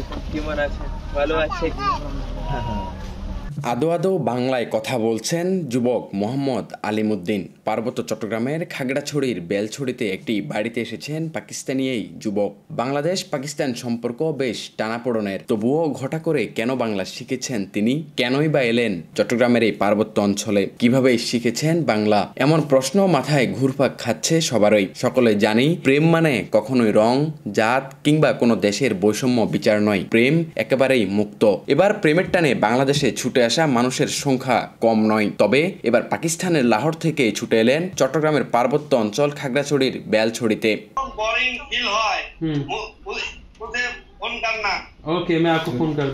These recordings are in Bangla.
আলাইকুম, কেমন আছেন? ভালো আছে? আদো আদো বাংলায় কথা বলছেন যুবক মোহাম্মদ আলিমুদ্দিন। পার্বত্য চট্টগ্রামের খাগড়াছড়ির বেলছড়িতে একটি বাড়িতে এসেছেন পাকিস্তানি এই যুবক। বাংলাদেশ পাকিস্তান সম্পর্ক বেশ টানাপোড়েনের, তবুও ঘটা করে কেন বাংলা শিখেছেন তিনি? কেনই বা এলেন চট্টগ্রামের এই পার্বত্য অঞ্চলে? কিভাবে শিখেছেন বাংলা? এমন প্রশ্ন মাথায় ঘুরপাক খাচ্ছে সবারই। সকলে জানি প্রেম মানে কখনোই রং, জাত কিংবা কোনো দেশের বৈষম্য বিচার নয়। প্রেম একেবারেই মুক্ত। এবার প্রেমের টানে বাংলাদেশে ছুটে আসা মানুষের সংখ্যা কম নয়। তবে এবার পাকিস্তানের লাহোর থেকে ছুটে এলেন চট্টগ্রামের পার্বত্য অঞ্চল খাগড়াছড়ির বেলছড়িতে।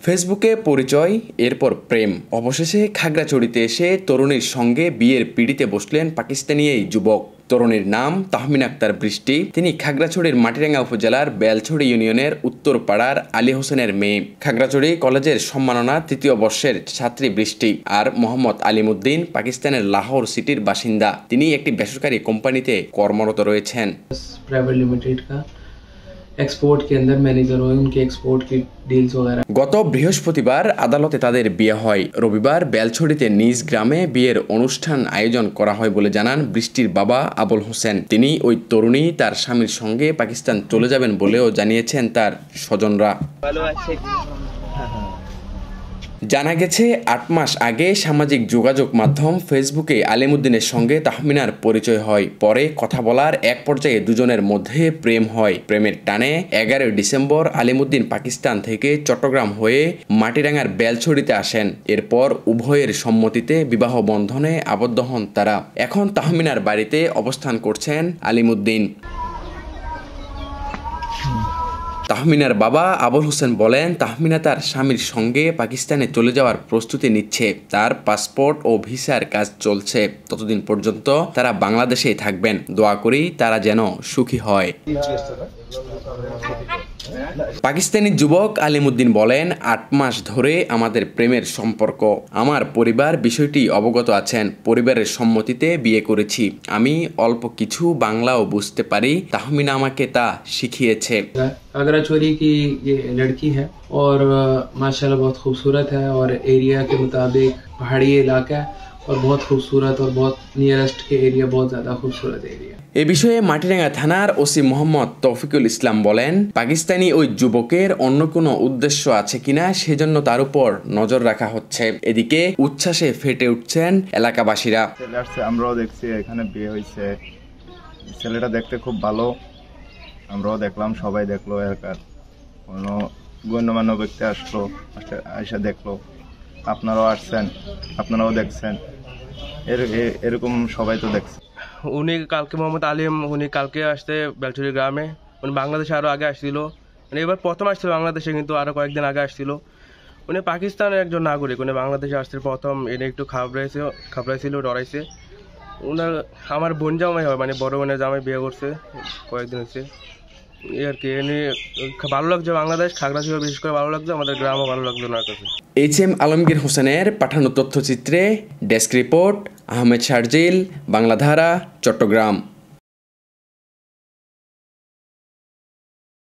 ফেসবুকে পরিচয়, এরপর প্রেম, অবশেষে খাগড়াছড়িতে এসে তরুণীর সঙ্গে বিয়ের পিড়িতে বসলেন পাকিস্তানি এই যুবক। তরুণীর নাম তাহমিনা আক্তার বৃষ্টি। তিনি খাগড়াছড়ির মাটিরাঙ্গা উপজেলার বেলছড়ি ইউনিয়নের উত্তর পাড়ার আলী হোসেনের মেয়ে। খাগড়াছড়ি কলেজের সম্মাননা তৃতীয় বর্ষের ছাত্রী বৃষ্টি। আর মোহাম্মদ আলিমুদ্দিন পাকিস্তানের লাহোর সিটির বাসিন্দা। তিনি একটি বেসরকারি কোম্পানিতে কর্মরত রয়েছেন। प्राइवेट लिमिटेड का एक्सपोर्ट के अंदर मैनेजर हुए, उनके एक्सपोर्ट की डील्स वगैरह। গত বৃহস্পতিবার আদালতে তাদের বিয়ে হয়। রবিবার বেলছড়িতে নিজ গ্রামে বিয়ের অনুষ্ঠান আয়োজন করা হয় বলে জানান বৃষ্টির বাবা আবুল হোসেন। তিনি ওই তরুণী তার স্বামীর সঙ্গে পাকিস্তান চলে যাবেন বলেও জানিয়েছেন তার স্বজনরা। ভালো আছে? জানা গেছে ৮ মাস আগে সামাজিক যোগাযোগ মাধ্যম ফেসবুকে আলিমুদ্দিনের সঙ্গে তাহমিনার পরিচয় হয়। পরে কথা বলার এক পর্যায়ে দুজনের মধ্যে প্রেম হয়। প্রেমের টানে ১১ ডিসেম্বর আলিমুদ্দিন পাকিস্তান থেকে চট্টগ্রাম হয়ে মাটিরাঙ্গার বেলছড়িতে আসেন। এরপর উভয়ের সম্মতিতে বিবাহ বন্ধনে আবদ্ধ হন তারা। এখন তাহমিনার বাড়িতে অবস্থান করছেন আলিমুদ্দিন। তাহমিনার বাবা আবুল হোসেন বলেন, তাহমিনা তার স্বামীর সঙ্গে পাকিস্তানে চলে যাওয়ার প্রস্তুতি নিচ্ছে। তার পাসপোর্ট ও ভিসার কাজ চলছে। ততদিন পর্যন্ত তারা বাংলাদেশেই থাকবেন। দোয়া করি তারা যেন সুখী হয়। পাকিস্তানি যুবক আলিমুদ্দিন বলেন, ৮ মাস ধরে আমাদের প্রেমের সম্পর্ক। আমার পরিবার বিষয়টি অবগত আছেন। পরিবারের সম্মতিতে বিয়ে করেছি। আমি অল্প কিছু বাংলাও বুঝতে পারি। তাহমিনা আমাকে তা শিখিয়েছে। खागड़ाछड़ी की ये लड़की है और माशाल्लाह बहुत खूबसूरत है और एरिया के मुताबिक पहाड़ी इलाका है और बहुत खूबसूरत और बहुत नियरेस्ट के एरिया बहुत ज़्यादा खूबसूरत एरिया। এ বিষয়ে মাটিরাঙ্গা থানার ওসি মোহাম্মদ তৌফিকুল ইসলাম বলেন, পাকিস্তানি ওই যুবকের অন্য কোনো উদ্দেশ্য আছে কিনা সেজন্য তার উপর নজর রাখা হচ্ছে। এদিকে উচ্ছ্বাসে ফেটে উঠছেন এলাকাবাসীরা। আমরাও দেখছি এখানে বিয়ে হয়েছে, ছেলেটা দেখতে খুব ভালো, আমরাও দেখলাম, সবাই দেখলো, এলাকার কোনো গণ্যমান্য ব্যক্তি আসলো, এসে দেখলো, আপনারাও আসছেন, আপনারাও দেখছেন, এরকম সবাই তো দেখছে। উনি কালকে মোহাম্মদ আলিম, উনি কালকে আসতে বেলছড়ি গ্রামে, উনি বাংলাদেশে আরও আগে আসছিল, মানে এবার প্রথম আসছিল বাংলাদেশে, কিন্তু আরও কয়েকদিন আগে আসছিল। উনি পাকিস্তানের একজন নাগরিক, উনি বাংলাদেশে আসছে প্রথম, এনে একটু খাবড়াইছিল, ডরাইছে। উনার আমার বোন জামাই হয়, মানে বড় বোনের জামাই বিয়ে করছে, কয়েকদিন হচ্ছে এই আর কি। এনে ভালো লাগছে বাংলাদেশ, খাগড়াছড়ি বিশেষ করে ভালো লাগছে, আমাদের গ্রামও ভালো লাগলো ওনার কাছে। HM আলমগীর হোসেনের পাঠানো তথ্যচিত্রে ডেস্ক রিপোর্ট, আহমেদ শারজিল, বাংলাধারা, চট্টগ্রাম।